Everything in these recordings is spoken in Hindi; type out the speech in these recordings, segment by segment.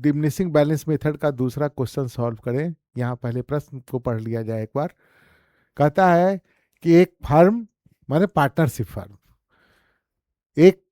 डिमिनिशिंग बैलेंस मेथड का दूसरा क्वेश्चन सॉल्व करें। यहाँ पहले प्रश्न को पढ़ लिया जाए एक बार। कहता है कि एक फर्म, माने पार्टनरशिप फर्म, एक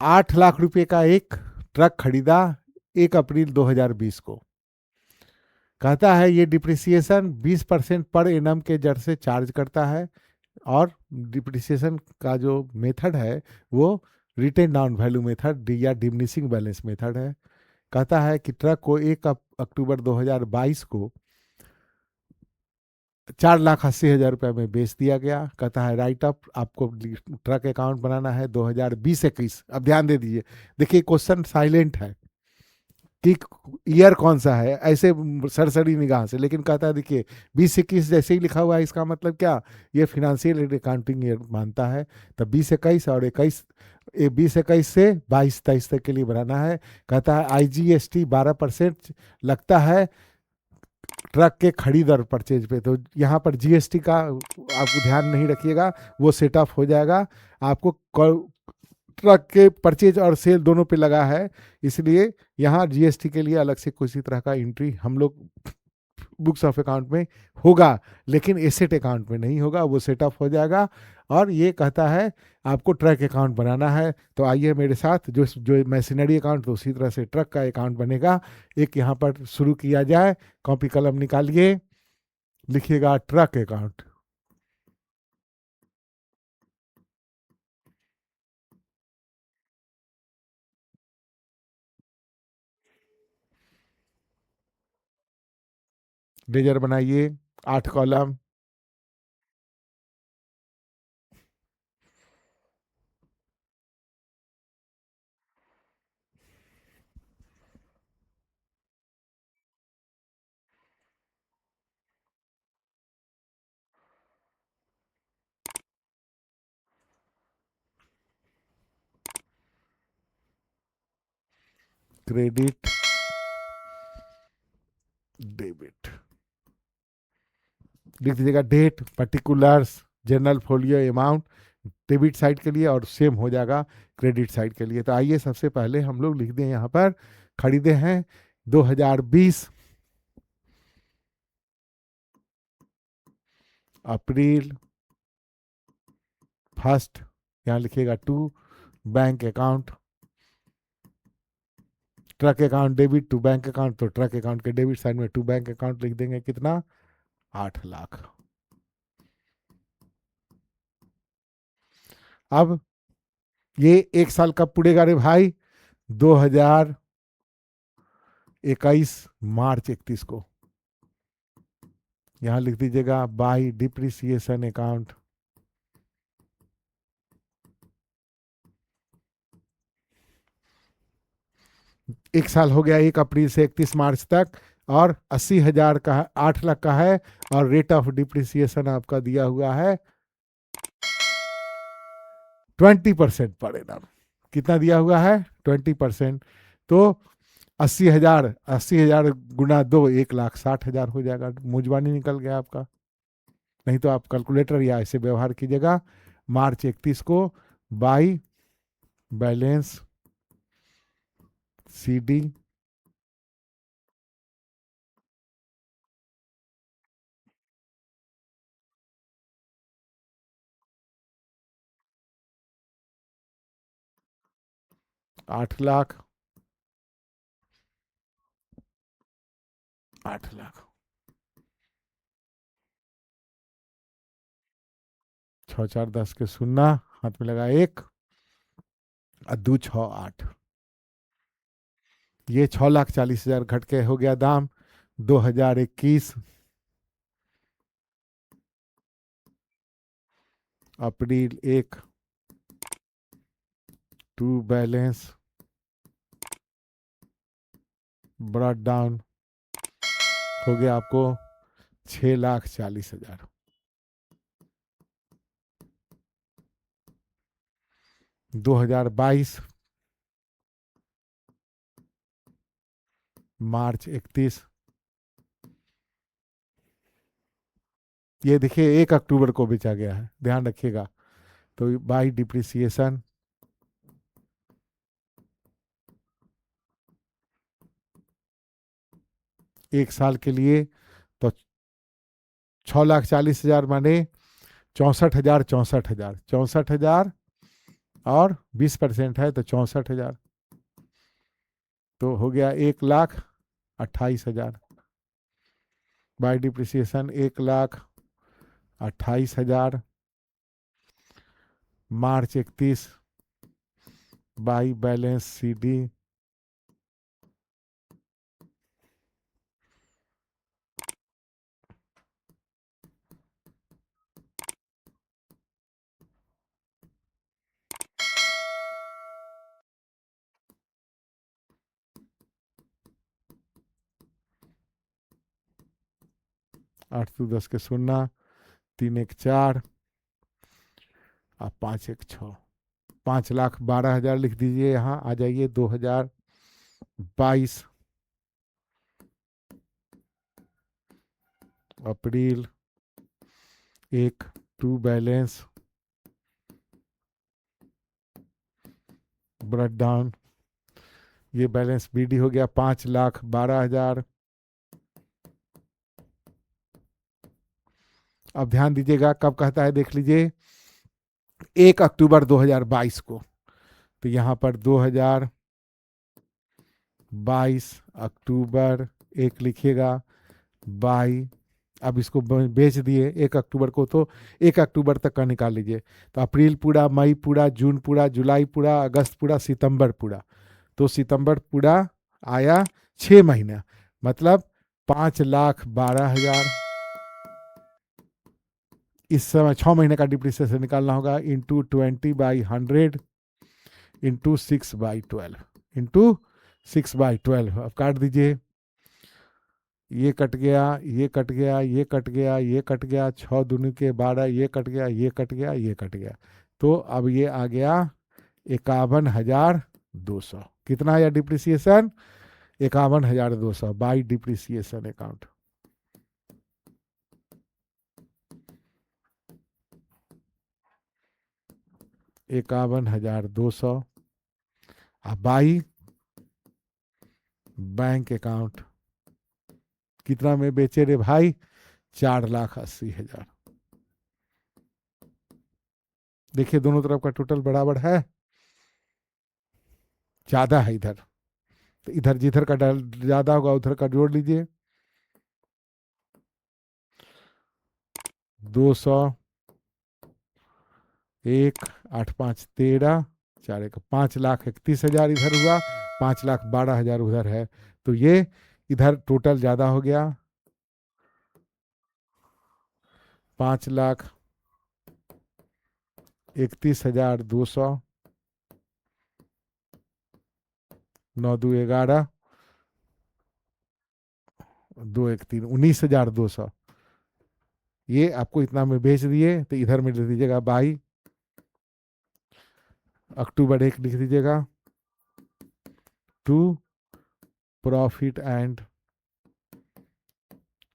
8 लाख रुपए का एक ट्रक खरीदा 1 अप्रैल 2020 को। कहता है ये डिप्रिसिएशन 20% पर एनम के दर से चार्ज करता है, और डिप्रिसिएशन का जो मेथड है वो रिटेन डाउन वैल्यू मेथड या डिमिनिशिंग बैलेंस मेथड है। कहता है कि ट्रक को 1 अक्टूबर 2022 को 4,80,000 रुपये में बेच दिया गया। कहता है राइट अप आपको ट्रक अकाउंट बनाना है 2020-21। अब ध्यान दे दीजिए, देखिए क्वेश्चन साइलेंट है कि ईयर कौन सा है, ऐसे सरसरी निगाह से, लेकिन कहता है देखिए 20-21 जैसे ही लिखा हुआ है, इसका मतलब क्या, ये फिनेंशियल अकाउंटिंग ईयर मानता है। तब 20-21 और 21, 20-21 से 22-23 तक के लिए बनाना है। कहता है IGST 12% लगता है ट्रक के खरीद और परचेज पे। तो यहाँ पर GST का आप ध्यान नहीं रखिएगा, वो सेट ऑफ हो जाएगा। आपको ट्रक के परचेज और सेल दोनों पे लगा है, इसलिए यहाँ GST के लिए अलग से किसी तरह का एंट्री हम लोग बुक्स ऑफ अकाउंट में होगा, लेकिन एसेट अकाउंट में नहीं होगा, वो सेट ऑफ हो जाएगा। और ये कहता है आपको ट्रक अकाउंट बनाना है। तो आइए मेरे साथ, जो जो मशीनरी अकाउंट, तो उसी तरह से ट्रक का अकाउंट बनेगा। एक यहाँ पर शुरू किया जाए, कॉपी कलम निकालिए, लिखिएगा ट्रक अकाउंट। लेजर बनाइए, 8 कॉलम। क्रेडिट, डेबिट, लिख दीजिएगा date, particulars, journal folio amount debit side के लिए, और सेम हो जाएगा क्रेडिट साइड के लिए। तो आइए सबसे पहले हम लोग लिख दें यहाँ पर, खरीदे हैं 2020 अप्रैल 1, यहाँ लिखिएगा 2 bank account, truck account debit to bank account, तो ट्रक अकाउंट के डेबिट साइड में 2 बैंक अकाउंट लिख देंगे। कितना, 8 लाख। अब ये 1 साल कब पुड़ेगा रे भाई, 2021 मार्च 31 को। यहाँ लिख दीजिएगा बाई डिप्रिसिएशन अकाउंट। एक साल हो गया 1 अप्रैल से 31 मार्च तक, और 80,000 का है, 8 लाख का है, और रेट ऑफ डिप्रिसिएशन आपका दिया हुआ है 20% पर एनम। कितना दिया हुआ है, 20%। तो 80,000, 80,000 गुना 2, 1,60,000 हो जाएगा। मुजबानी निकल गया आपका, नहीं तो आप कैलकुलेटर या ऐसे व्यवहार कीजिएगा। मार्च 31 को बाई बैलेंस CD, आठ लाख, 8 लाख, 6 4 10 के शून्य, हाथ में लगा 1, और 2 6 8, ये 6,40,000 घट के हो गया दाम। 2021 अप्रैल 1 टू बैलेंस ब्रॉड डाउन हो गया आपको 6,40,000। 2022 मार्च 31, ये देखिए 1 अक्टूबर को बेचा गया है, ध्यान रखिएगा। तो बाई डिप्रिसिएशन एक साल के लिए, तो 6,40,000 माने 64,000, 64,000, 64,000 और 20% है तो 64,000, तो हो गया 1,28,000 by depreciation, 1,28,000 March 31 by balance C D. आठ दो 10 के 0, 3 1 4 और 5 1 6, 5,12,000 लिख दीजिए। यहाँ आ जाइए 2022 अप्रैल 1 टू बैलेंस ब्रेक डाउन। ये बैलेंस बीडी हो गया 5,12,000। अब ध्यान दीजिएगा कब कहता है, देख लीजिए 1 अक्टूबर 2022 को, तो यहाँ पर 2022 अक्टूबर 1 लिखिएगा बाई, अब इसको बेच दिए 1 अक्टूबर को, तो 1 अक्टूबर तक का निकाल लीजिए। तो अप्रैल पूरा, मई पूरा, जून पूरा, जुलाई पूरा, अगस्त पूरा, सितंबर पूरा, तो सितंबर पूरा आया 6 महीना, मतलब 5,12,000। इस समय 6 महीने का डिप्रिसिएशन निकालना होगा, इंटू 20/100 इंटू 6/12 इंटू 6/12। अब काट दीजिए, ये कट गया, ये कट गया, ये कट गया, ये कट गया, 6 दूनी के 12, ये कट गया, ये कट गया, ये कट गया, तो अब ये आ गया 51,200। कितना आया डिप्रिसिएशन? 51,200 by depreciation account. इक्यावन हजार दो सौ बाई बैंक अकाउंट। कितना में बेचे रे भाई? 4,80,000। देखिए दोनों तरफ का टोटल बराबर है, ज्यादा है इधर, तो इधर जिधर का ज्यादा होगा उधर का जोड़ लीजिए। 200, 1 8 5 13, 4 1 5,31,000 इधर हुआ, 5,12,000 उधर है, तो ये इधर टोटल ज्यादा हो गया, 5,31,200, 9 2 11, 2 1 3, 19,200। ये आपको इतना में बेच दिए, तो इधर में लिख दीजिएगा बाई अक्टूबर 1 लिख दीजिएगा, to profit and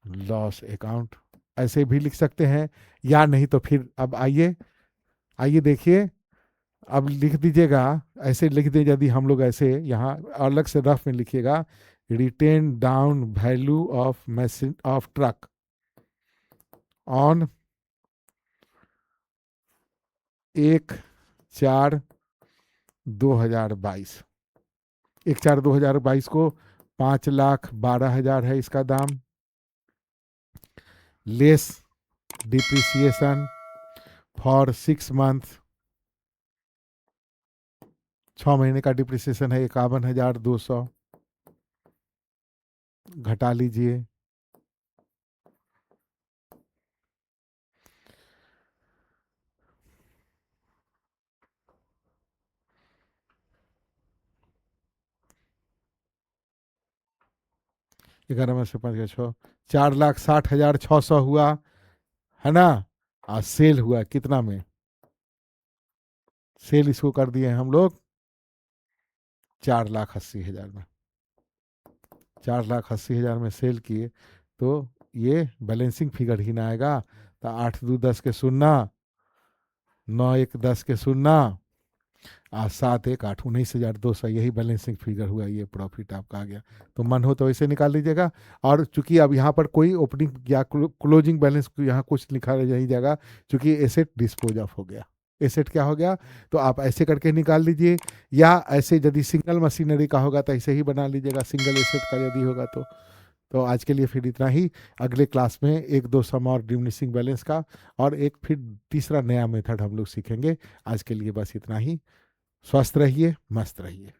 loss account, ऐसे भी लिख सकते हैं, या नहीं तो फिर अब आइए आइए देखिए, अब लिख दीजिएगा, ऐसे लिख दें, यदि हम लोग ऐसे यहाँ अलग से रफ में लिखिएगा, written down value of machine of truck on 1/4/2022। 1/4/2022 को 5,12,000 है इसका दाम, लेस डिप्रिसिएशन फॉर 6 मंथ, 6 महीने का डिप्रिसिएशन है 51,200, घटा लीजिए, ग्यारह में से 5 का 6, 4,60,600 हुआ है ना। और सेल हुआ कितना में? सेल इसको कर दिए हम लोग 4,80,000 में, 4,80,000 में सेल किए, तो ये बैलेंसिंग फिगर ही ना आएगा। तो 8 2 10 के 0, 9 1 10 के 0, आज 7 1 8 19,200 यही बैलेंसिंग फिगर हुआ, ये प्रॉफिट आपका आ गया। तो मन हो तो वैसे निकाल लीजिएगा। और चूंकि अब यहाँ पर कोई ओपनिंग या क्लोजिंग बैलेंस यहाँ कुछ लिखा नहीं जाएगा, चूंकि एसेट डिस्पोज ऑफ हो गया। एसेट क्या हो गया, तो आप ऐसे करके निकाल लीजिए, या ऐसे यदि सिंगल मशीनरी का होगा तो ऐसे ही बना लीजिएगा, सिंगल एसेट का यदि होगा तो। आज के लिए फिर इतना ही। अगले क्लास में एक दो सम और डिमिनिशिंग बैलेंस का, और एक फिर तीसरा नया मेथड हम लोग सीखेंगे। आज के लिए बस इतना ही। स्वस्थ रहिए, मस्त रहिए।